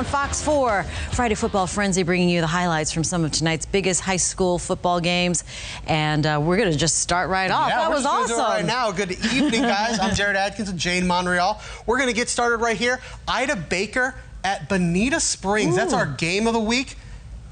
on Fox 4. Friday Football Frenzy bringing you the highlights from some of tonight's biggest high school football games. And we're going to just start right off. Yeah, that was awesome. Right now. Good evening, guys. I'm Jared Adkins and Jane Monreal. We're going to get started right here. Ida Baker at Bonita Springs. Ooh. That's our game of the week.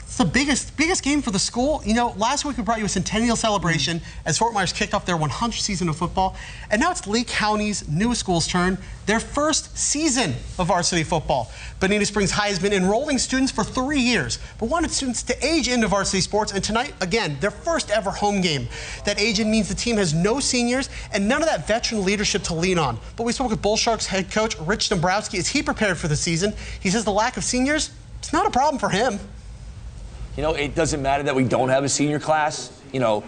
It's the biggest game for the school. You know, last week we brought you a centennial celebration as Fort Myers kicked off their 100th season of football. And now it's Lee County's newest school's turn, their first season of varsity football. Bonita Springs High has been enrolling students for 3 years, but wanted students to age into varsity sports. And tonight, again, their first ever home game. That age in means the team has no seniors and none of that veteran leadership to lean on. But we spoke with Bull Sharks head coach Rich Dombrowski. Is he prepared for the season? He says the lack of seniors, it's not a problem for him. You know, it doesn't matter that we don't have a senior class. You know,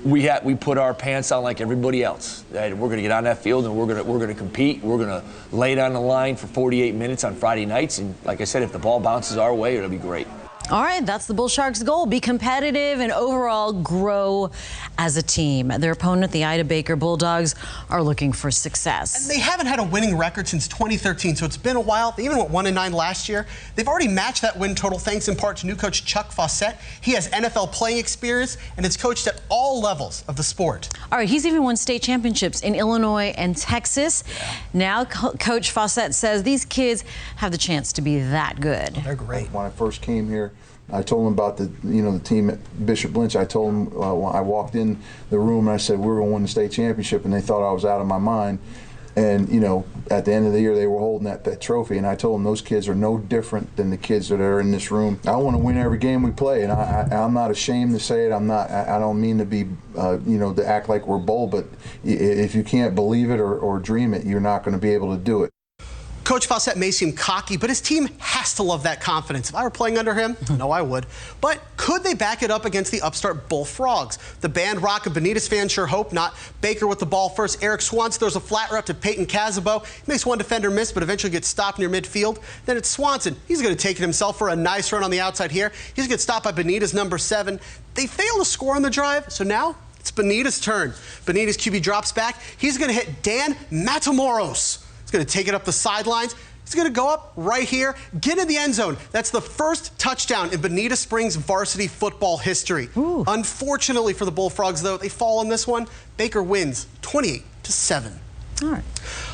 we put our pants on like everybody else. We're going to get on that field and we're going to compete. We're going to lay it on the line for 48 minutes on Friday nights. And like I said, if the ball bounces our way, it'll be great. All right, that's the Bull Sharks' goal. Be competitive and overall grow as a team. Their opponent, the Ida Baker Bulldogs, are looking for success. And they haven't had a winning record since 2013, so it's been a while. They even went 1-9 last year. They've already matched that win total thanks in part to new coach Chuck Fawcett. He has NFL playing experience and has coached at all levels of the sport. All right, he's even won state championships in Illinois and Texas. Yeah. Now, Coach Fawcett says these kids have the chance to be that good. They're great. When I first came here, I told them about the team at Bishop Lynch. I told them when I walked in the room and I said we're going to win the state championship, and they thought I was out of my mind. And you know, at the end of the year, they were holding that trophy, and I told them those kids are no different than the kids that are in this room. I want to win every game we play, and I'm not ashamed to say it. I don't mean to be to act like we're bold, but if you can't believe it or dream it, you're not going to be able to do it. Coach Fawcett may seem cocky, but his team has to love that confidence. If I were playing under him, no, I would. But could they back it up against the upstart Bullfrogs? The band rock of Bonita's fans sure hope not. Baker with the ball first. Eric Swanson throws a flat route to Peyton Casabo. He makes one defender miss, but eventually gets stopped near midfield. Then it's Swanson. He's going to take it himself for a nice run on the outside here. He's going to get stopped by Bonita's number 7. They fail to score on the drive, so now it's Bonita's turn. Bonita's QB drops back. He's going to hit Dan Matamoros. He's going to take it up the sidelines. He's going to go up right here, get in the end zone. That's the first touchdown in Bonita Springs varsity football history. Ooh. Unfortunately for the Bullfrogs, though, they fall on this one. Baker wins 28-7. All right.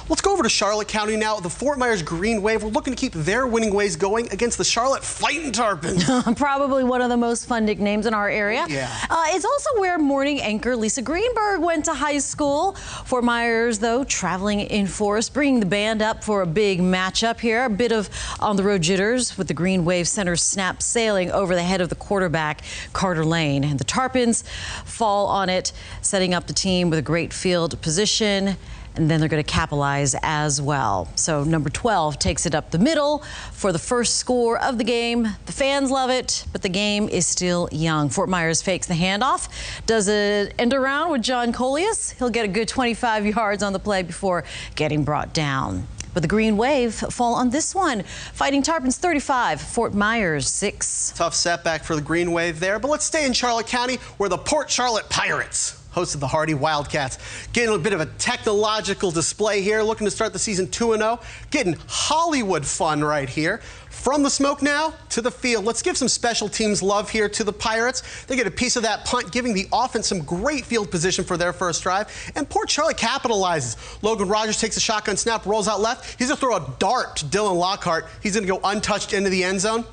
Let's go over to Charlotte County now. The Fort Myers Green Wave, we're looking to keep their winning ways going against the Charlotte Fightin' Tarpons. Probably one of the most fun nicknames in our area. Yeah. It's also where morning anchor Lisa Greenberg went to high school. Fort Myers, though, traveling in force, bringing the band up for a big matchup here. A bit of on-the-road jitters with the Green Wave center snap sailing over the head of the quarterback, Carter Lane. And the Tarpons fall on it, setting up the team with a great field position. And then they're going to capitalize as well. So number 12 takes it up the middle for the first score of the game. The fans love it, but the game is still young. Fort Myers fakes the handoff, does an end around with John Coleus. He'll get a good 25 yards on the play before getting brought down. But the Green Wave fall on this one. Fighting Tarpons 35, Fort Myers 6. Tough setback for the Green Wave there, but let's stay in Charlotte County where the Port Charlotte Pirates hosted the Hardy Wildcats. Getting a bit of a technological display here, looking to start the season 2-0. Getting Hollywood fun right here. From the smoke now to the field. Let's give some special teams love here to the Pirates. They get a piece of that punt, giving the offense some great field position for their first drive. And Port Charlotte capitalizes. Logan Rogers takes a shotgun snap, rolls out left. He's going to throw a dart to Dylan Lockhart. He's going to go untouched into the end zone.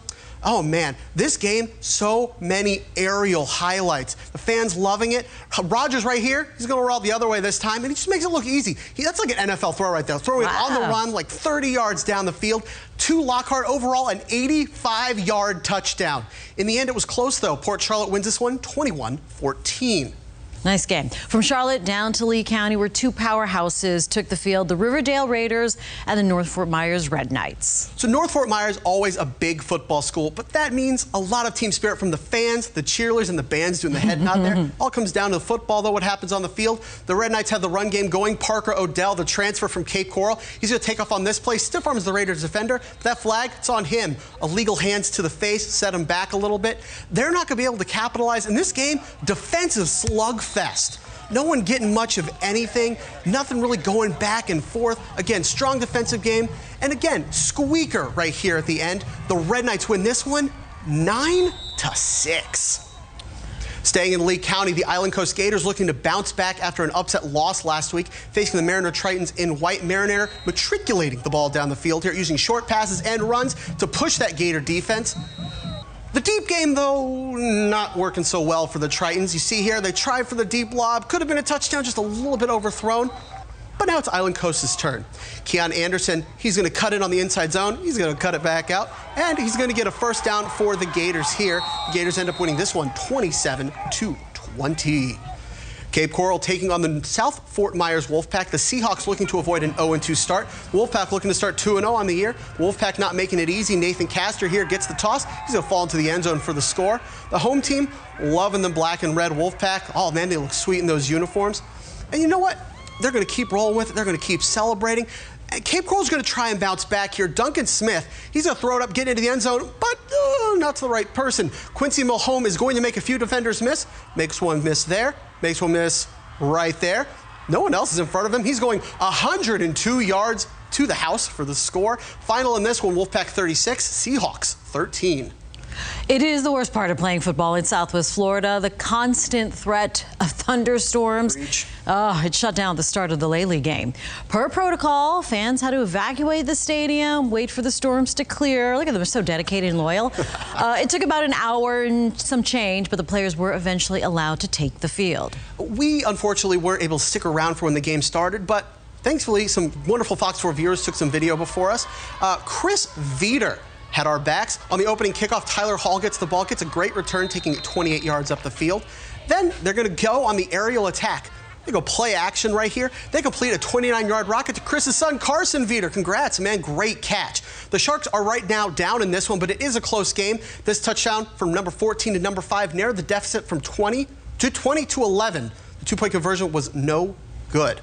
Oh, man, this game, so many aerial highlights. The fans loving it. Rogers right here, he's going to roll the other way this time, and he just makes it look easy. That's like an NFL throw right there. Throwing it on the run, like 30 yards down the field. To Lockhart overall, an 85-yard touchdown. In the end, it was close, though. Port Charlotte wins this one 21-14. Nice game. From Charlotte down to Lee County, where two powerhouses took the field, the Riverdale Raiders and the North Fort Myers Red Knights. So North Fort Myers, always a big football school, but that means a lot of team spirit from the fans, the cheerleaders, and the bands doing the head nod there. All comes down to the football, though, what happens on the field. The Red Knights have the run game going. Parker Odell, the transfer from Cape Coral, he's going to take off on this play. Stiff arms the Raiders defender. That flag, it's on him. Illegal hands to the face, set him back a little bit. They're not going to be able to capitalize in this game. Defensive slugfest. no one getting much of anything, nothing really going back and forth. Again, strong defensive game, and again, squeaker right here at the end. The Red Knights win this one 9-6. Staying in Lee County, the Island Coast Gators looking to bounce back after an upset loss last week, facing the Mariner Tritons in white. Mariner matriculating the ball down the field here, using short passes and runs to push that Gator defense. The deep game, though, not working so well for the Tritons. You see here, they tried for the deep lob. Could have been a touchdown, just a little bit overthrown. But now it's Island Coast's turn. Keon Anderson, he's going to cut in on the inside zone. He's going to cut it back out. And he's going to get a first down for the Gators here. The Gators end up winning this one 27-20. Cape Coral taking on the South Fort Myers Wolfpack. The Seahawks looking to avoid an 0-2 start. Wolfpack looking to start 2-0 on the year. Wolfpack not making it easy. Nathan Castor here gets the toss. He's going to fall into the end zone for the score. The home team loving the black and red Wolfpack. Oh, man, they look sweet in those uniforms. And you know what? They're going to keep rolling with it. They're going to keep celebrating. And Cape Coral's going to try and bounce back here. Duncan Smith, he's going to throw it up, get into the end zone, but not to the right person. Quincy Milhome is going to make a few defenders miss. Makes one miss there. Makes one miss right there. No one else is in front of him. He's going 102 yards to the house for the score. Final in this one, Wolfpack 36, Seahawks 13. It is the worst part of playing football in Southwest Florida, the constant threat of thunderstorms. It shut down the start of the Lely game. Per protocol, fans had to evacuate the stadium, wait for the storms to clear. Look at them, they're so dedicated and loyal. It took about an hour and some change, but the players were eventually allowed to take the field. We, unfortunately, weren't able to stick around for when the game started, but thankfully, some wonderful Fox 4 viewers took some video before us. Chris Veeder had our backs. On the opening kickoff, Tyler Hall gets the ball, gets a great return, taking it 28 yards up the field. Then they're going to go on the aerial attack. They go play action right here. They complete a 29-yard rocket to Chris's son, Carson Veeder. Congrats, man. Great catch. The Sharks are right now down in this one, but it is a close game. This touchdown from number 14 to number 5 narrowed the deficit from 20 to 11. The two-point conversion was no good.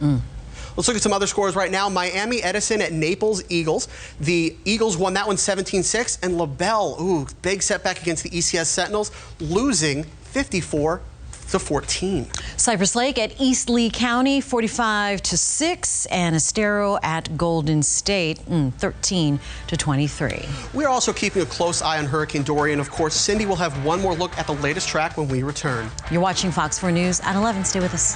Let's look at some other scores right now. Miami Edison at Naples Eagles. The Eagles won that one 17-6. And LaBelle, big setback against the ECS Sentinels, losing 54-14. Cypress Lake at East Lee County, 45-6. And Estero at Golden State, 13-23. We're also keeping a close eye on Hurricane Dorian. Of course, Cindy will have one more look at the latest track when we return. You're watching Fox 4 News at 11. Stay with us.